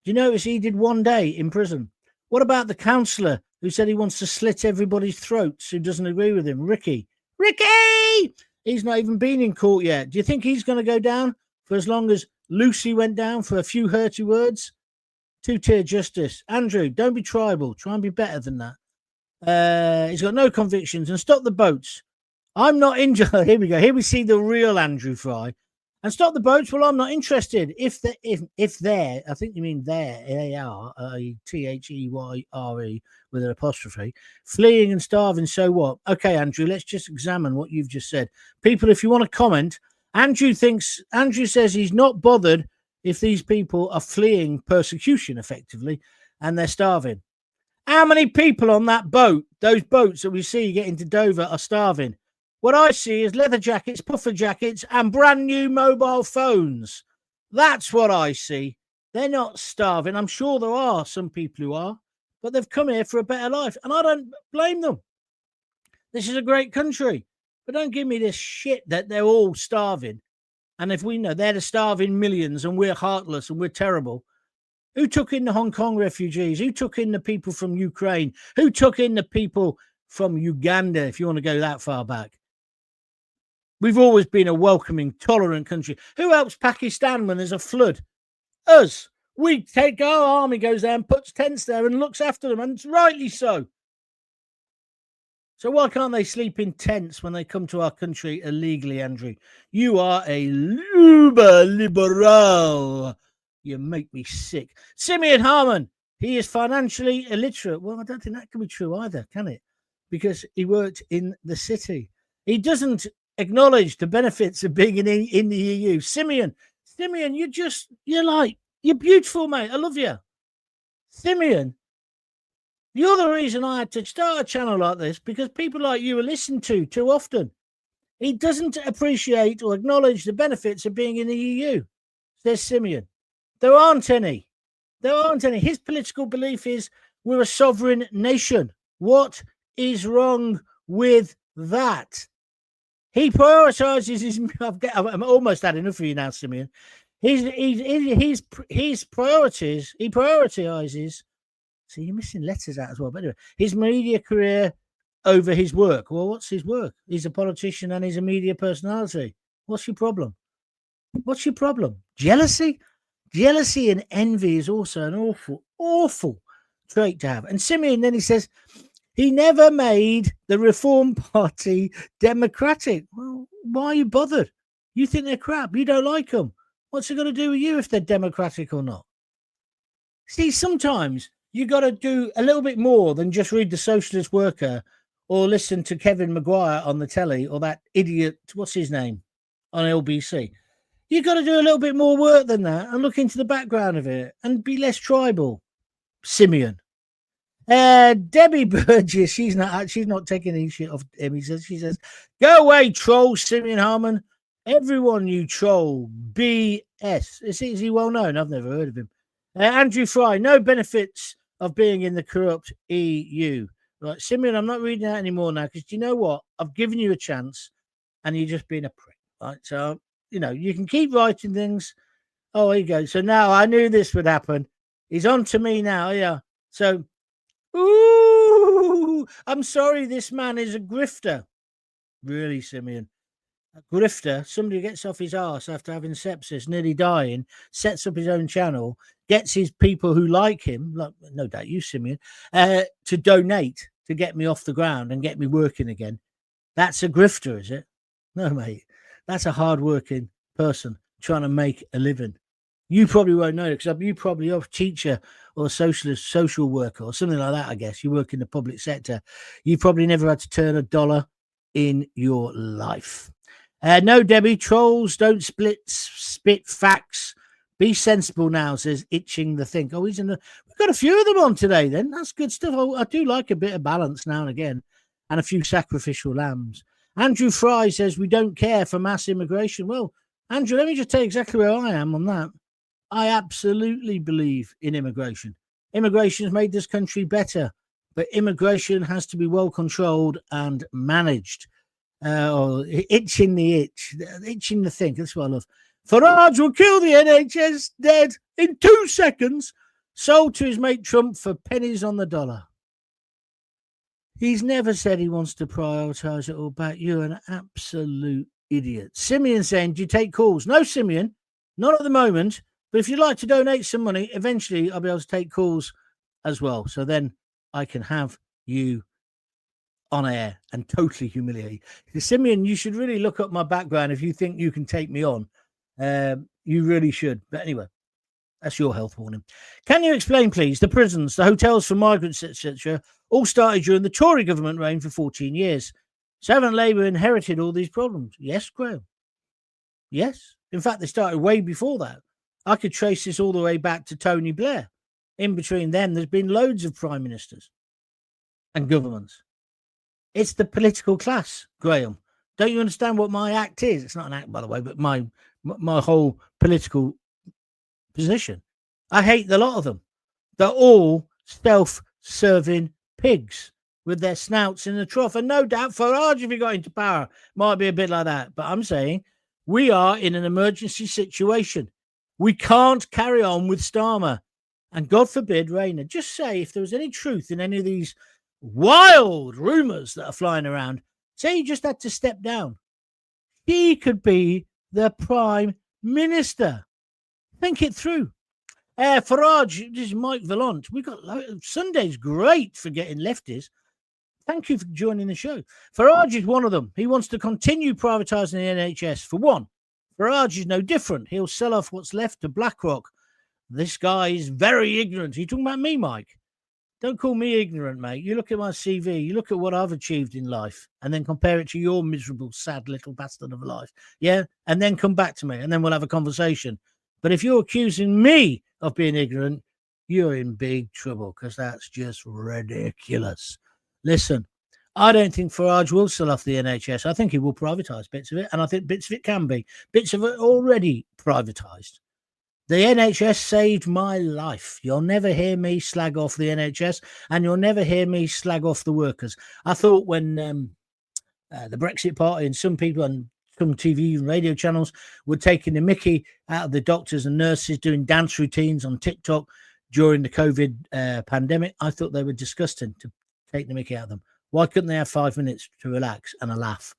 Do you notice he did 1 day in prison? What about the councillor who said he wants to slit everybody's throats who doesn't agree with him? Ricky! He's not even been in court yet. Do you think he's going to go down for as long as Lucy went down for a few hurty words? Two-tier justice. Andrew, don't be tribal. Try and be better than that. He's got no convictions. And stop the boats. I'm not interested. Here we go. Here we see the real Andrew Fry. And stop the boats. Well, I'm not interested. If they're, I think you mean they're, A-R, Theyre with an apostrophe, fleeing and starving, so what? Okay, Andrew, let's just examine what you've just said. People, if you want to comment, Andrew says he's not bothered if these people are fleeing persecution, effectively, and they're starving. How many people on that boat, those boats that we see getting to Dover, are starving? What I see is leather jackets, puffer jackets, and brand new mobile phones. That's what I see. They're not starving. I'm sure there are some people who are, but they've come here for a better life, and I don't blame them. This is a great country, but don't give me this shit that they're all starving. And if we know they're the starving millions and we're heartless and we're terrible, who took in the Hong Kong refugees? Who took in the people from Ukraine? Who took in the people from Uganda, if you want to go that far back? We've always been a welcoming, tolerant country. Who helps Pakistan when there's a flood? Us. We take our army, goes there and puts tents there and looks after them, and it's rightly so. So why can't they sleep in tents when they come to our country illegally, Andrew? You are a uber liberal. You make me sick. Simeon Harmon, he is financially illiterate. Well, I don't think that can be true either, can it? Because he worked in the city. He doesn't acknowledge the benefits of being in the EU. Simeon, you're beautiful, mate. I love you. Simeon, you're the reason I had to start a channel like this, because people like you are listened to too often. He doesn't appreciate or acknowledge the benefits of being in the EU, says Simeon. There aren't any. His political belief is we're a sovereign nation. What is wrong with that? He prioritises his. I'm almost had enough of you now, Simeon. His priorities. He prioritizes. So you're missing letters out as well. But anyway, his media career over his work. Well, what's his work? He's a politician and he's a media personality. What's your problem? What's your problem? Jealousy? Jealousy and envy is also an awful, awful trait to have. And Simeon, then he says, he never made the Reform Party democratic. Well, why are you bothered? You think they're crap. You don't like them. What's it going to do with you if they're democratic or not? See, sometimes you got to do a little bit more than just read the Socialist Worker or listen to Kevin Maguire on the telly or that idiot, what's his name, on LBC. You got to do a little bit more work than that and look into the background of it and be less tribal. Simeon. Debbie Burgess, she's not taking any shit off him. She says, go away, troll, Simeon Harmon. Everyone you troll, BS. Is he well known? I've never heard of him. Andrew Fry, no benefits of being in the corrupt EU. Right, Simeon, I'm not reading that anymore now because do you know what? I've given you a chance and you're just being a prick. Right, so you can keep writing things. Oh, here you go. So now I knew this would happen. He's on to me now. Yeah. So, I'm sorry. This man is a grifter. Really, Simeon. A grifter, somebody gets off his arse after having sepsis, nearly dying, sets up his own channel, gets his people who like him, like no doubt you, Simeon, to donate to get me off the ground and get me working again. That's a grifter, is it? No, mate. That's a hard-working person trying to make a living. You probably won't know because you probably are a teacher or a social worker or something like that, I guess. You work in the public sector. You probably never had to turn a dollar in your life. No, Debbie, trolls don't spit facts. Be sensible now, says Itching the Think. Oh, we've got a few of them on today then. That's good stuff. I do like a bit of balance now and again and a few sacrificial lambs. Andrew Fry says we don't care for mass immigration. Well, Andrew, let me just tell you exactly where I am on that. I absolutely believe in immigration. Immigration has made this country better, but immigration has to be well controlled and managed. Itching the think. That's what I love. Farage will kill the NHS dead in 2 seconds. Sold to his mate Trump for pennies on the dollar. He's never said he wants to prioritise it all back. You're an absolute idiot. Simeon saying, do you take calls? No, Simeon, not at the moment. But if you'd like to donate some money, eventually I'll be able to take calls as well. So then I can have you on air and totally humiliate you. Simeon, you should really look up my background if you think you can take me on. You really should. But anyway, that's your health warning. Can you explain, please, the prisons, the hotels for migrants, etc., all started during the Tory government reign for 14 years. So haven't Labour inherited all these problems? Yes, Graham. Yes. In fact, they started way before that. I could trace this all the way back to Tony Blair. In between them, there's been loads of prime ministers and governments. It's the political class, Graham. Don't you understand what my act is? It's not an act, by the way, but my whole political position. I hate the lot of them. They're all self-serving pigs with their snouts in the trough. And no doubt Farage, if he got into power, might be a bit like that. But I'm saying we are in an emergency situation. We can't carry on with Starmer. And God forbid, Rayner, just say if there was any truth in any of these wild rumours that are flying around, say he just had to step down. He could be the Prime Minister. Think it through. Farage, this is Mike Vallant. We got Sunday's great for getting lefties. Thank you for joining the show. Farage is one of them. He wants to continue privatising the NHS. For one, Farage is no different. He'll sell off what's left to BlackRock. This guy is very ignorant. Are you talking about me, Mike? Don't call me ignorant, mate. You look at my CV. You look at what I've achieved in life and then compare it to your miserable, sad little bastard of a life. Yeah? And then come back to me and then we'll have a conversation. But if you're accusing me of being ignorant, you're in big trouble because that's just ridiculous. Listen, I don't think Farage will sell off the NHS. I think he will privatise bits of it, and I think bits of it can be. Bits of it already privatised. The NHS saved my life. You'll never hear me slag off the NHS, and you'll never hear me slag off the workers. I thought when the Brexit Party and some people on some TV and radio channels were taking the mickey out of the doctors and nurses doing dance routines on TikTok during the COVID pandemic. I thought they were disgusting to take the mickey out of them. Why couldn't they have 5 minutes to relax and a laugh?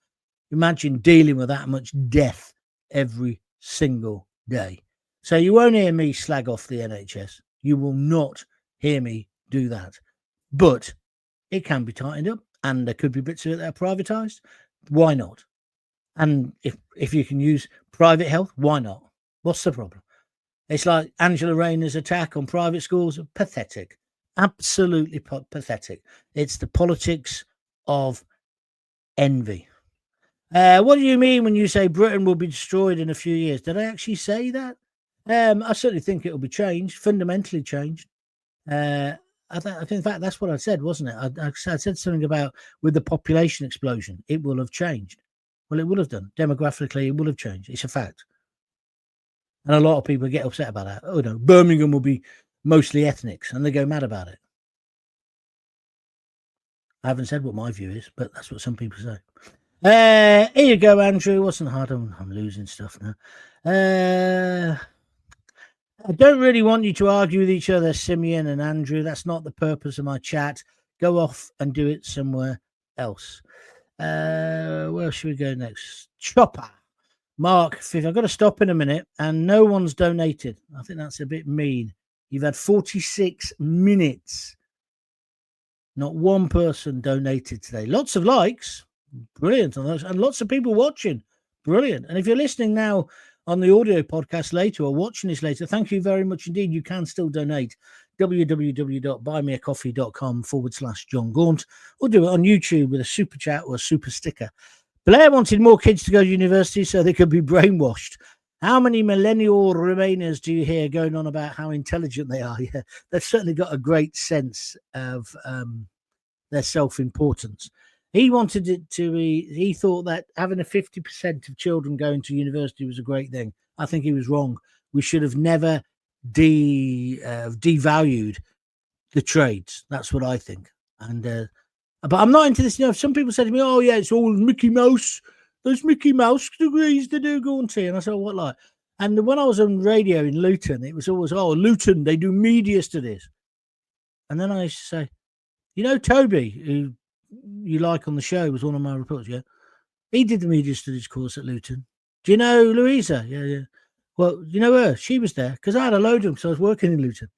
Imagine dealing with that much death every single day. So you won't hear me slag off the NHS. You will not hear me do that. But it can be tightened up, and there could be bits of it that are privatised. Why not? And if you can use private health, why not? What's the problem? It's like Angela Rayner's attack on private schools. Pathetic. Absolutely pathetic. It's the politics of envy. What do you mean when you say Britain will be destroyed in a few years? Did I actually say that? I certainly think it will be changed, fundamentally changed. I think, in fact, that's what I said, wasn't it? I said something about with the population explosion, it will have changed. Well, it will have done. Demographically, it will have changed. It's a fact. And a lot of people get upset about that. Oh, no, Birmingham will be mostly ethnics, and they go mad about it. I haven't said what my view is, but that's what some people say. Here you go, Andrew. It wasn't hard. I'm losing stuff now. I don't really want you to argue with each other, Simeon and Andrew. That's not the purpose of my chat. Go off and do it somewhere else. Where should we go next? Chopper. Mark, I've got to stop in a minute, and no one's donated. I think that's a bit mean. You've had 46 minutes. Not one person donated today. Lots of likes. Brilliant on those. And lots of people watching. Brilliant. And if you're listening now on the audio podcast later or watching this later, thank you very much indeed. You can still donate. www.buymeacoffee.com/Jon Gaunt, or do it on YouTube with a super chat or a super sticker. Blair wanted more kids to go to university so they could be brainwashed. How many millennial Remainers do you hear going on about how intelligent they are? Yeah, they've certainly got a great sense of their self-importance. He wanted it to be, he thought that having a 50% of children going to university was a great thing. I think he was wrong. We should have never devalued the trades. That's what I think. And but I'm not into this. You know, some people say to me, "Oh yeah, it's all Mickey Mouse. Those Mickey Mouse degrees they do go on to." And I said, "What like?" And when I was on radio in Luton, it was always, "Oh, Luton, they do media studies." And then I used to say, "You know, Toby, who you like on the show, was one of my reporters. Yeah, he did the media studies course at Luton. Do you know Louisa? Yeah. Well, you know her? She was there because I had a load of them because I was working in Luton.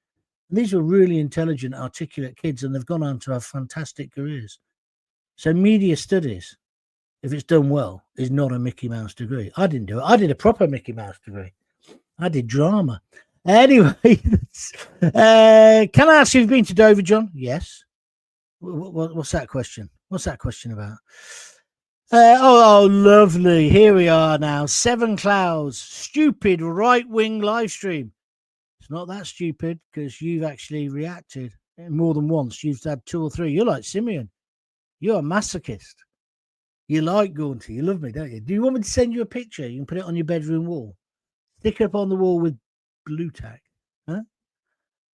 And these were really intelligent, articulate kids, and they've gone on to have fantastic careers. So media studies, if it's done well, is not a Mickey Mouse degree. I didn't do it. I did a proper Mickey Mouse degree. I did drama. Anyway, can I ask you if you've been to Dover, John? Yes. What's that question? What's that question about? Oh, lovely. Here we are now. Seven Clouds. Stupid right-wing live stream. It's not that stupid because you've actually reacted more than once. You've had 2 or 3. You're like Simeon. You're a masochist. You like Gaunty. You love me, don't you? Do you want me to send you a picture? You can put it on your bedroom wall. Stick it up on the wall with blue tack. Huh?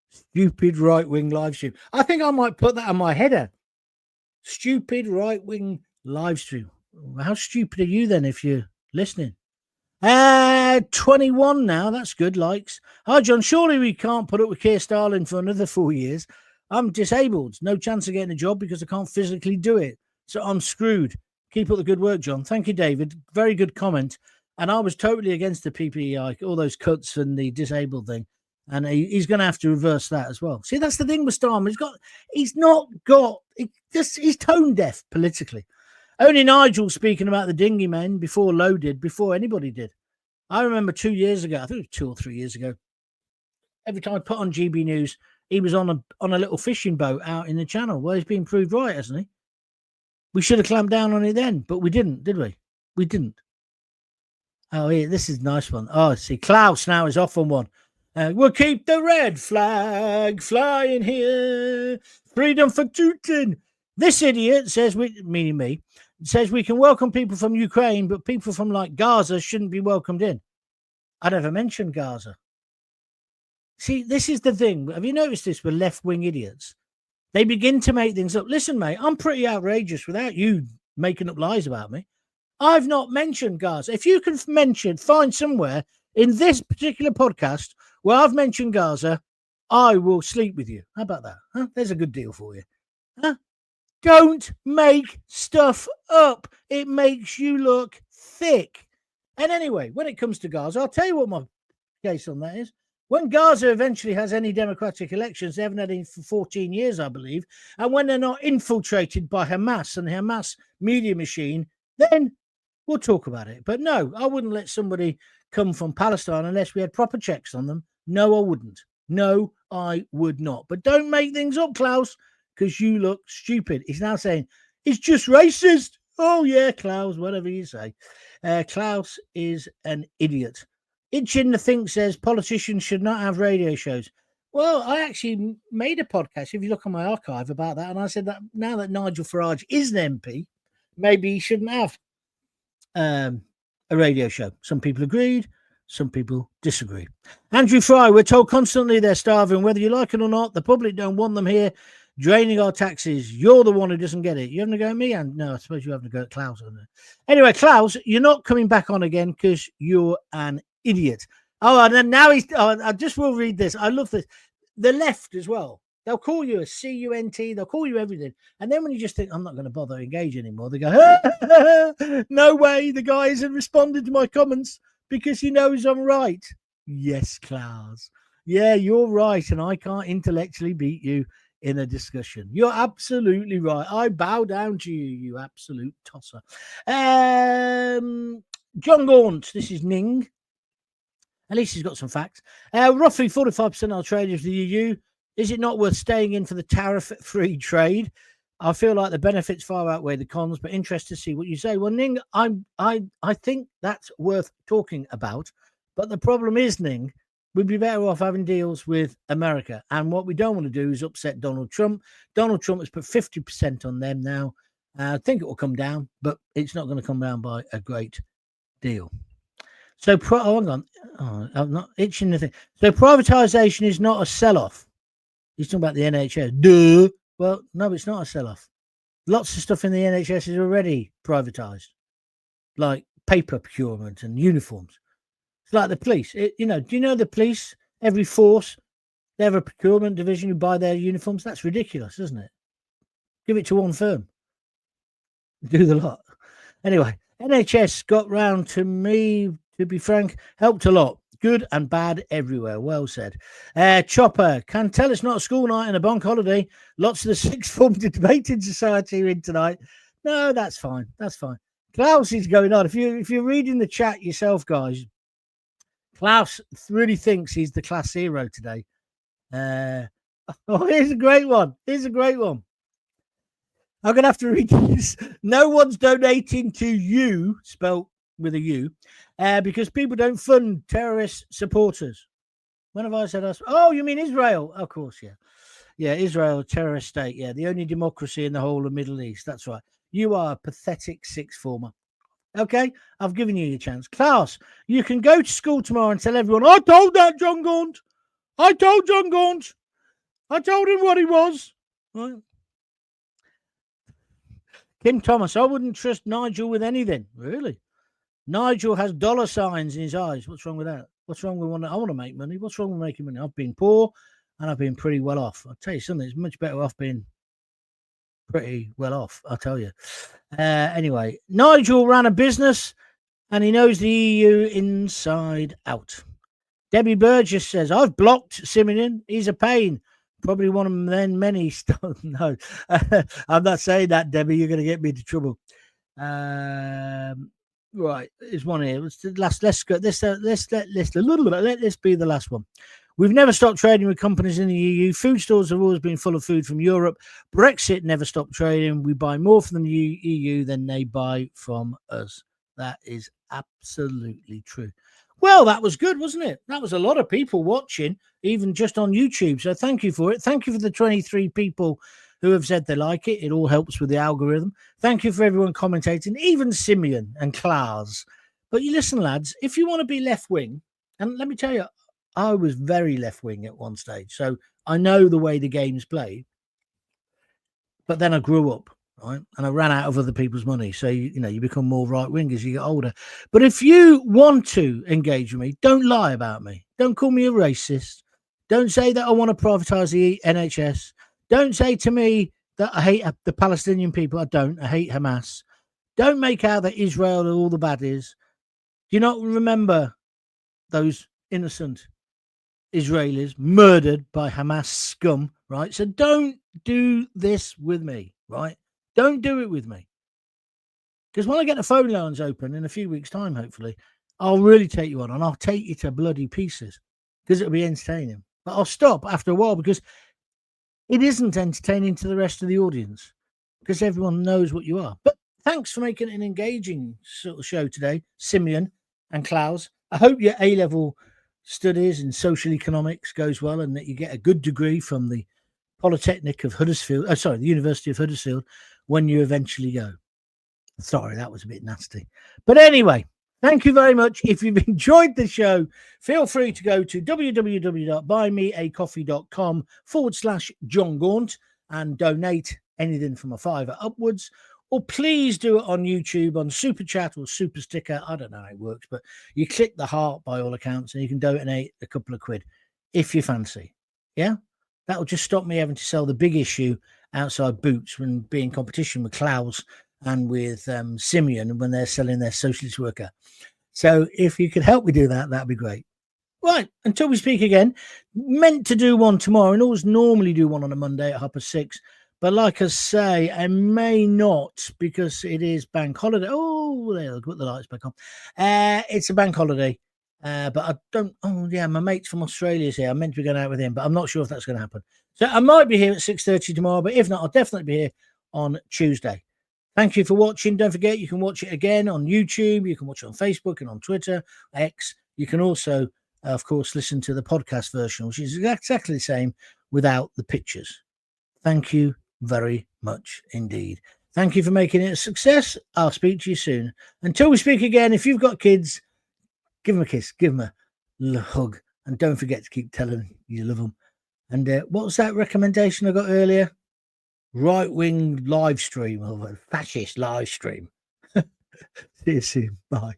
Stupid right-wing live stream. I think I might put that on my header. Stupid right-wing live stream. How stupid are you then if you're listening? 21 now. That's good likes. Hi, John. Surely we can't put up with Keir Starmer for another 4 years. I'm disabled. No chance of getting a job because I can't physically do it. So I'm screwed. Keep up the good work, John. Thank you, David. Very good comment. And I was totally against the PPEI, all those cuts and the disabled thing. And he's going to have to reverse that as well. See, that's the thing with Starmer. He's tone deaf politically. Only Nigel speaking about the dinghy men before anybody did. I remember 2 years ago, I think it was 2 or 3 years ago, every time I put on GB News, he was on a little fishing boat out in the channel. Well, he's been proved right, hasn't he? We should have clamped down on it then, but we didn't, did we? We didn't. Oh, yeah, this is a nice one. Oh, see, Klaus now is off on one. We'll keep the red flag flying here. Freedom for Putin. This idiot says, meaning me, says we can welcome people from Ukraine, but people from like Gaza shouldn't be welcomed in. I never mentioned Gaza. See, this is the thing. Have you noticed this with left-wing idiots? They begin to make things up. Listen, mate, I'm pretty outrageous without you making up lies about me. I've not mentioned Gaza. If you can find somewhere in this particular podcast where I've mentioned Gaza, I will sleep with you. How about that? Huh? There's a good deal for you. Huh? Don't make stuff up. It makes you look thick. And anyway, when it comes to Gaza, I'll tell you what my case on that is. When Gaza eventually has any democratic elections, they haven't had any for 14 years, I believe, and when they're not infiltrated by Hamas and the Hamas media machine, then we'll talk about it. But no, I wouldn't let somebody come from Palestine unless we had proper checks on them. No, I wouldn't. No, I would not. But don't make things up, Klaus, because you look stupid. He's now saying, it's just racist. Oh, yeah, Klaus, whatever you say. Klaus is an idiot. Itching the Think says politicians should not have radio shows. Well, I actually made a podcast, if you look on my archive, about that. And I said that now that Nigel Farage is an MP, maybe he shouldn't have a radio show. Some people agreed. Some people disagree. Andrew Fry, we're told constantly they're starving, whether you like it or not. The public don't want them here, draining our taxes. You're the one who doesn't get it. You having to go at me? And no, I suppose you having to go at Klaus. Anyway, Klaus, you're not coming back on again because you're an idiot. Oh, and then now he's. Oh, I just will read this. I love this. The left as well. They'll call you a CUNT. They'll call you everything. And then when you just think, I'm not going to bother engage anymore, they go, no way. The guy hasn't responded to my comments because he knows I'm right. Yes, Klaus. Yeah, you're right. And I can't intellectually beat you in a discussion. You're absolutely right. I bow down to you, you absolute tosser. Jon Gaunt. This is Ning. At least he's got some facts. Roughly 45% of our trade is the EU. Is it not worth staying in for the tariff-free trade? I feel like the benefits far outweigh the cons, but interested to see what you say. Well, Ning, I think that's worth talking about. But the problem is, Ning, we'd be better off having deals with America. And what we don't want to do is upset Donald Trump. Donald Trump has put 50% on them now. I think it will come down, but it's not going to come down by a great deal. So, hang on. Oh, I'm not itching the thing. So, privatisation is not a sell-off. He's talking about the NHS. Duh. Well, no, it's not a sell-off. Lots of stuff in the NHS is already privatised, like paper procurement and uniforms. It's like the police. Do you know the police? Every force, they have a procurement division who buy their uniforms. That's ridiculous, isn't it? Give it to one firm. Do the lot. Anyway, NHS got round to me, to be frank, helped a lot. Good and bad everywhere. Well said. Chopper, can tell it's not a school night and a bank holiday. Lots of the sixth form debating society are in tonight. No, that's fine. That's fine. Klaus is going on. If you're reading the chat yourself, guys, Klaus really thinks he's the class hero today. Here's a great one. I'm going to have to read this. No one's donating to you, spelled with a U, because people don't fund terrorist supporters. When have I said us? Oh, you mean Israel? Of course, yeah. Yeah, Israel, a terrorist state. Yeah, the only democracy in the whole of Middle East. That's right. You are a pathetic sixth former. Okay, I've given you your chance. Klaus, you can go to school tomorrow and tell everyone, I told that Jon Gaunt. I told Jon Gaunt. I told him what he was. Right. Kim Thomas, I wouldn't trust Nigel with anything. Really? Nigel has dollar signs in his eyes. What's wrong with that? What's wrong with I want to make money? What's wrong with making money? I've been poor and I've been pretty well off. I'll tell you something. It's much better off being pretty well off, I'll tell you. Anyway, Nigel ran a business and he knows the EU inside out. Debbie Burgess says, I've blocked Simeon. He's a pain. Probably one of them many. No, I'm not saying that, Debbie. You're going to get me into trouble. Right, there's one here. Let's go. Let's let this be the last one. We've never stopped trading with companies in the EU. Food stores have always been full of food from Europe. Brexit never stopped trading. We buy more from the EU than they buy from us. That is absolutely true. Well, that was good, wasn't it? That was a lot of people watching, even just on YouTube. So thank you for it. Thank you for the 23 people who have said they like it. It all helps with the algorithm. Thank you for everyone commentating, even Simeon and Klaus. But you listen, lads, if you want to be left-wing, and let me tell you, I was very left-wing at one stage, so I know the way the game's played. But then I grew up. right? And I ran out of other people's money. So, you become more right-wing as you get older. But if you want to engage with me, don't lie about me. Don't call me a racist. Don't say that I want to privatise the NHS. Don't say to me that I hate the Palestinian people. I don't. I hate Hamas. Don't make out that Israel are all the baddies. Do you not remember those innocent Israelis murdered by Hamas scum, right? So don't do this with me, right? Don't do it with me. Because when I get the phone lines open in a few weeks' time, hopefully, I'll really take you on and I'll take you to bloody pieces because it'll be entertaining. But I'll stop after a while because it isn't entertaining to the rest of the audience because everyone knows what you are. But thanks for making it an engaging sort of show today, Simeon and Klaus. I hope your A-level studies in social economics goes well and that you get a good degree from the Polytechnic of Huddersfield, the University of Huddersfield when you eventually go. Sorry, that was a bit nasty. But anyway, thank you very much. If you've enjoyed the show, feel free to go to www.buymeacoffee.com/Jon Gaunt and donate anything from a £5 upwards. Or please do it on YouTube, on Super Chat or Super Sticker. I don't know how it works, but you click the heart by all accounts and you can donate a couple of quid if you fancy. Yeah? That will just stop me having to sell the big issue outside Boots when be in competition with Klaus and with Simeon when they're selling their socialist worker. So if you could help me do that, that'd be great. Right, until we speak again, meant to do one tomorrow and always normally do one on a Monday at 6:30. But like I say, I may not because it is bank holiday. Oh, there, I'll put the lights back on. It's a bank holiday. But I don't. Oh, yeah, my mate from Australia is here. I'm meant to be going out with him, but I'm not sure if that's going to happen. So I might be here at 6:30 tomorrow, but if not, I'll definitely be here on Tuesday. Thank you for watching. Don't forget, you can watch it again on YouTube. You can watch it on Facebook and on Twitter, X. You can also, of course, listen to the podcast version, which is exactly the same without the pictures. Thank you very much indeed. Thank you for making it a success. I'll speak to you soon. Until we speak again, if you've got kids, give them a kiss, give them a hug, and don't forget to keep telling you love them. And what was that recommendation I got earlier? Right-wing live stream, or fascist live stream. See you soon. Bye.